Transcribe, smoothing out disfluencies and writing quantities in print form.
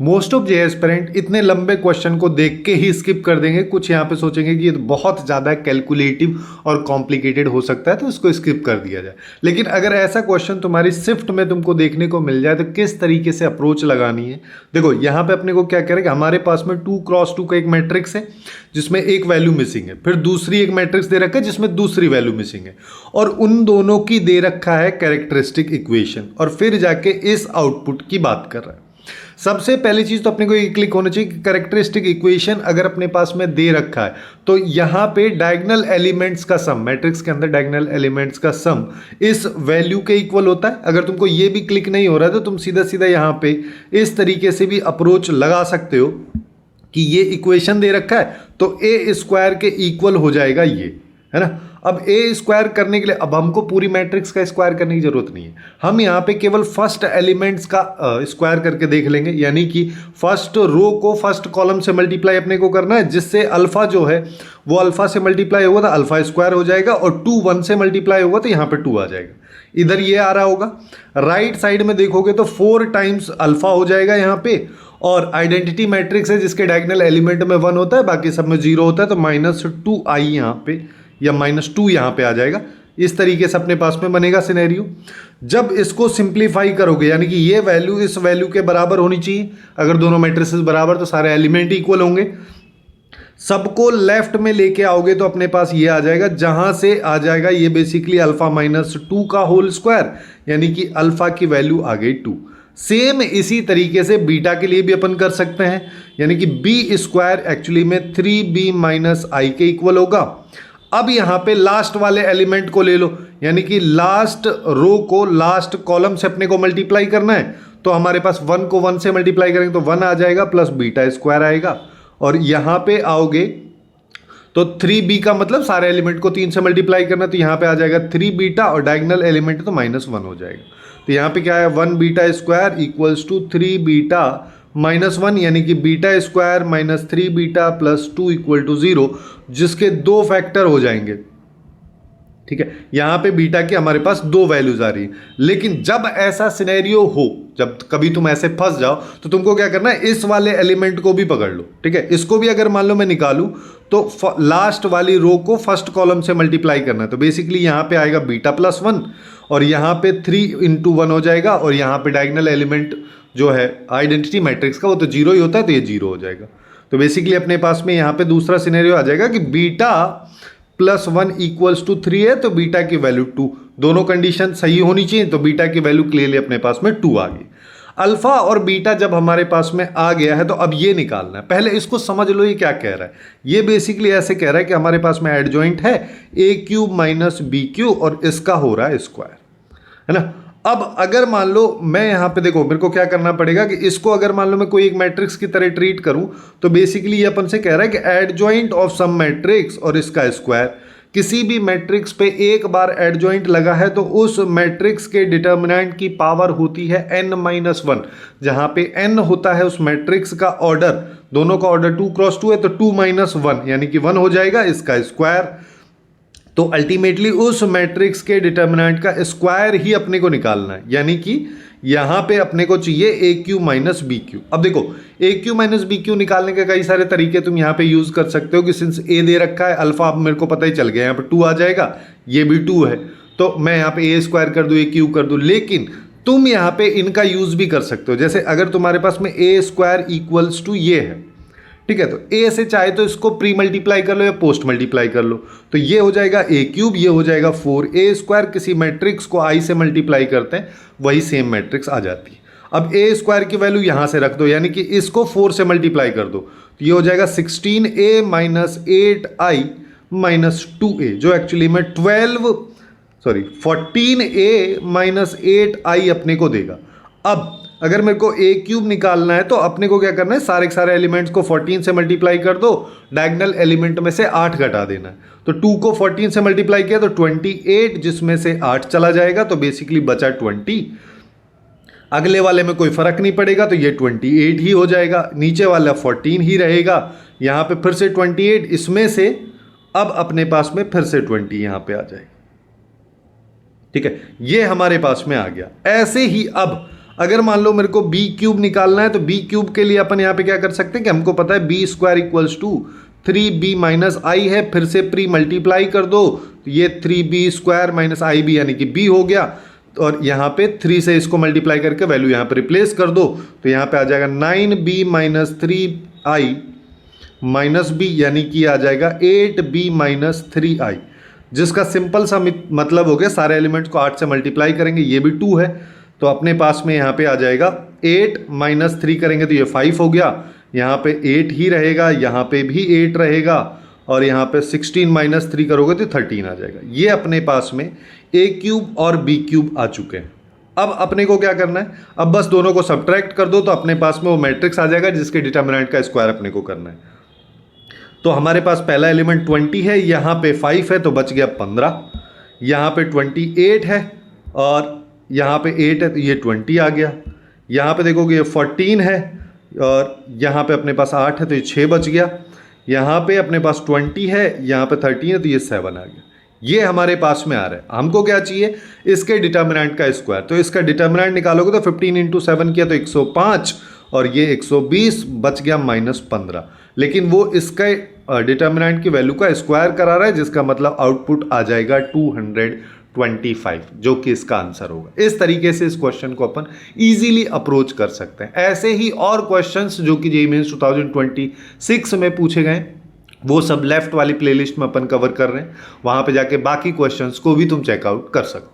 Most of J aspirant इतने लंबे question को देख के ही स्किप कर देंगे। कुछ यहाँ पे सोचेंगे कि ये तो बहुत ज़्यादा कैलकुलेटिव और कॉम्प्लिकेटेड हो सकता है तो इसको स्किप कर दिया जाए। लेकिन अगर ऐसा क्वेश्चन तुम्हारी शिफ्ट में तुमको देखने को मिल जाए तो किस तरीके से अप्रोच लगानी है। देखो यहाँ पे अपने को क्या कह रहे हैं कि हमारे पास में 2x2 का एक मैट्रिक्स है जिसमें एक वैल्यू मिसिंग है, फिर दूसरी एक मैट्रिक्स दे रखा है जिसमें दूसरी वैल्यू मिसिंग है, और उन दोनों की दे रखा है कैरेक्टरिस्टिक इक्वेशन, और फिर जाके इस आउटपुट की बात कर रहा है। सबसे पहली चीज तो अपने को ये क्लिक होना चाहिए कि कैरेक्टरिस्टिक इक्वेशन अगर अपने पास में दे रखा है तो यहाँ पे डायगोनल एलिमेंट्स का सम, मैट्रिक्स के अंदर डायगोनल एलिमेंट्स का सम इस वैल्यू के इक्वल होता है। अगर तुमको ये भी क्लिक नहीं हो रहा है तो तुम सीधा सीधा यहाँ पे इस तरीके से भी अप्रोच लगा सकते हो कि ये इक्वेशन दे रखा है तो ए स्क्वायर के इक्वल हो जाएगा ये, है ना। अब ए स्क्वायर करने के लिए अब हमको पूरी मैट्रिक्स का स्क्वायर करने की जरूरत नहीं है, हम यहाँ पे केवल फर्स्ट एलिमेंट्स का स्क्वायर करके देख लेंगे। यानी कि फर्स्ट रो को फर्स्ट कॉलम से मल्टीप्लाई अपने को करना है, जिससे अल्फा जो है वो अल्फा से मल्टीप्लाई होगा तो अल्फा स्क्वायर हो जाएगा, और 2 1 से मल्टीप्लाई होगा तो यहाँ पे 2 आ जाएगा। इधर ये आ रहा होगा, राइट साइड में देखोगे तो 4 टाइम्स अल्फा हो जाएगा यहाँ पे, और आइडेंटिटी मैट्रिक्स है जिसके डायगोनल एलिमेंट में 1 होता है बाकी सब में 0 होता है, तो -2i यहाँ पे या -2 यहाँ पे आ जाएगा। इस तरीके से अपने पास में बनेगा सिनेरियो। जब इसको सिंप्लीफाई करोगे यानी कि ये वैल्यू इस वैल्यू के बराबर होनी चाहिए, अगर दोनों मैट्रिसेस बराबर तो सारे एलिमेंट इक्वल होंगे। सबको लेफ्ट में लेके आओगे तो अपने पास ये आ जाएगा, जहां से आ जाएगा ये बेसिकली अल्फा -2 का होल स्क्वायर, यानी कि अल्फा की वैल्यू आ गई 2। सेम इसी तरीके से बीटा के लिए भी अपन कर सकते हैं, यानी कि बी स्क्वायर एक्चुअली में 3b - i के इक्वल होगा। अब यहां पे लास्ट वाले एलिमेंट को ले लो, यानी कि लास्ट रो को लास्ट कॉलम से अपने को मल्टीप्लाई करना है, तो हमारे पास 1 को 1 से मल्टीप्लाई करेंगे तो 1 आ जाएगा प्लस बीटा स्क्वायर आएगा, और यहां पे आओगे तो 3b का मतलब सारे एलिमेंट को 3 से मल्टीप्लाई करना, तो यहां पे आ जाएगा 3 बीटा, और डायगोनल एलिमेंट तो -1 हो जाएगा। तो यहाँ पे क्या है 1 beta square equals to 3 beta -1, यानी कि beta square -3 beta plus 2 equal to 0, जिसके 2 फैक्टर हो जाएंगे। ठीक है, यहाँ पे बीटा की हमारे पास 2 वैल्यूज आ रही है। लेकिन जब ऐसा सिनेरियो हो, जब कभी तुम ऐसे फंस जाओ तो तुमको क्या करना है, इस वाले एलिमेंट को भी पकड़ लो। ठीक है, इसको भी अगर मान लो मैं निकालूं तो लास्ट वाली रो को फर्स्ट कॉलम से मल्टीप्लाई करना है, तो बेसिकली यहाँ पे आएगा बीटा +1, और यहाँ पे 3 × 1 हो जाएगा, और यहाँ पे डायगोनल एलिमेंट जो है आइडेंटिटी मैट्रिक्स का वो तो 0 ही होता है, तो ये 0 हो जाएगा। तो बेसिकली अपने पास में यहाँ पे दूसरा सिनेरियो आ जाएगा कि बीटा +1 इक्वल्स टू 3 है, तो बीटा की वैल्यू 2, दोनों कंडीशन सही होनी चाहिए, तो बीटा की वैल्यू क्लियरली अपने पास में 2 आ गई। अल्फा और बीटा जब हमारे पास में आ गया है तो अब ये निकालना है। पहले इसको समझ लो ये क्या कह रहा है। ये बेसिकली ऐसे कह रहा है कि हमारे पास में एडजॉइंट है a³ - b³ और इसका हो रहा है स्क्वायर, है ना। अब अगर मान लो मैं यहाँ पे देखो मेरे को क्या करना पड़ेगा कि इसको अगर मान लो मैं कोई एक मैट्रिक्स की तरह ट्रीट करूं, तो बेसिकली ये अपन से कह रहा है कि एडजॉइंट ऑफ सम मैट्रिक्स और इसका स्क्वायर। किसी भी मैट्रिक्स पे एक बार एडजॉइंट लगा है तो उस मैट्रिक्स के डिटर्मिनेंट की पावर होती है n-1, जहां पे n होता है उस मैट्रिक्स का ऑर्डर, दोनों का ऑर्डर 2x2 है तो 2 - 1 यानी कि 1 हो जाएगा, इसका स्क्वायर। तो अल्टीमेटली उस मैट्रिक्स के डिटर्मिनेंट का स्क्वायर ही अपने को निकालना है, यानी कि यहां पे अपने को चाहिए a³ - b³। अब देखो a³ - b³ निकालने के कई सारे तरीके तुम यहां पे यूज कर सकते हो कि सिंस a दे रखा है, अल्फा अब मेरे को पता ही चल गया, यहाँ पे 2 आ जाएगा, ये भी 2 है, तो मैं यहाँ पे a² कर दूं, a³ कर दूं। लेकिन तुम यहाँ पे इनका यूज भी कर सकते हो, जैसे अगर तुम्हारे पास में a² इक्वल्स टू ये है, ठीक है, तो a से चाहे तो इसको प्री मल्टीप्लाई कर लो या पोस्ट मल्टीप्लाई कर लो, तो ये हो जाएगा a³, ये हो जाएगा 4a²। किसी मैट्रिक्स को i से मल्टीप्लाई करते हैं वही सेम मैट्रिक्स आ जाती है। अब a² की वैल्यू यहां से रख दो, यानी कि इसको 4 से मल्टीप्लाई कर दो, तो ये हो जाएगा 16a - 8i - 2a, जो एक्चुअली में 14a - 8i अपने को देगा। अब अगर मेरे को a³ निकालना है तो अपने को क्या करना है, सारे के सारे एलिमेंट्स को 14 से मल्टीप्लाई कर दो, डायगोनल एलिमेंट में से 8 घटा देना है, तो 2 को 14 से मल्टीप्लाई किया तो 28, जिसमें से 8 चला जाएगा, तो बेसिकली बचा 20। अगले वाले में कोई फर्क नहीं पड़ेगा, तो ये 28 ही हो जाएगा, नीचे वाला 14 ही रहेगा, यहाँ पे फिर से 28, इसमें से अब अपने पास में फिर से 20 यहाँ पे आ जाएगा। ठीक है, ये हमारे पास में आ गया। ऐसे ही अब अगर मान लो मेरे को बी क्यूब निकालना है तो बी क्यूब के लिए अपन यहाँ पे क्या कर सकते हैं कि हमको पता है B square equals to 3b minus I है, फिर से प्री मल्टीप्लाई कर दो तो ये 3b स्क्वायर माइनस आई बी यानी कि b हो गया, और यहाँ पे 3 से इसको मल्टीप्लाई करके वैल्यू यहाँ पे रिप्लेस कर दो तो यहाँ पे आ जाएगा 9b minus 3i minus B यानी कि आ जाएगा 8b माइनस 3i, जिसका सिंपल सा मतलब हो गया सारे एलिमेंट्स को 8 से मल्टीप्लाई करेंगे, ये भी 2 है तो अपने पास में यहाँ पे आ जाएगा 8 माइनस 3 करेंगे तो ये 5 हो गया, यहाँ पे 8 ही रहेगा, यहाँ पे भी 8 रहेगा, और यहाँ पे 16 माइनस 3 करोगे तो 13 आ जाएगा। ये अपने पास में a क्यूब और b क्यूब आ चुके हैं। अब अपने को क्या करना है, अब बस दोनों को सब्ट्रैक्ट कर दो तो अपने पास में वो मैट्रिक्स आ जाएगा जिसके डिटर्मिनेंट का स्क्वायर अपने को करना है। तो हमारे पास पहला एलिमेंट 20 है, यहाँ पे 5 है तो बच गया 15, यहाँ पे 28 है और यहाँ पे 8 है तो ये 20 आ गया, यहाँ पे देखोगे ये 14 है और यहाँ पे अपने पास 8 है तो ये 6 बच गया, यहाँ पे अपने पास 20 है, यहाँ पे 13 है तो ये 7 आ गया। ये हमारे पास में आ रहा है। हमको क्या चाहिए, इसके डिटर्मिनेंट का स्क्वायर, तो इसका डिटर्मिनेंट निकालोगे तो 15 इंटू 7 किया तो 105 और ये 120 बच गया -15, लेकिन वो इसका डिटर्मिनेंट की वैल्यू का स्क्वायर करा रहा है जिसका मतलब आउटपुट आ जाएगा 225 जो कि इसका आंसर होगा। इस तरीके से इस क्वेश्चन को अपन इजीली अप्रोच कर सकते हैं। ऐसे ही और क्वेश्चंस जो कि जेईई मेंस 2026 में पूछे गए वो सब लेफ्ट वाली प्लेलिस्ट में अपन कवर कर रहे हैं, वहां पे जाके बाकी क्वेश्चंस को भी तुम चेकआउट कर सकते हो।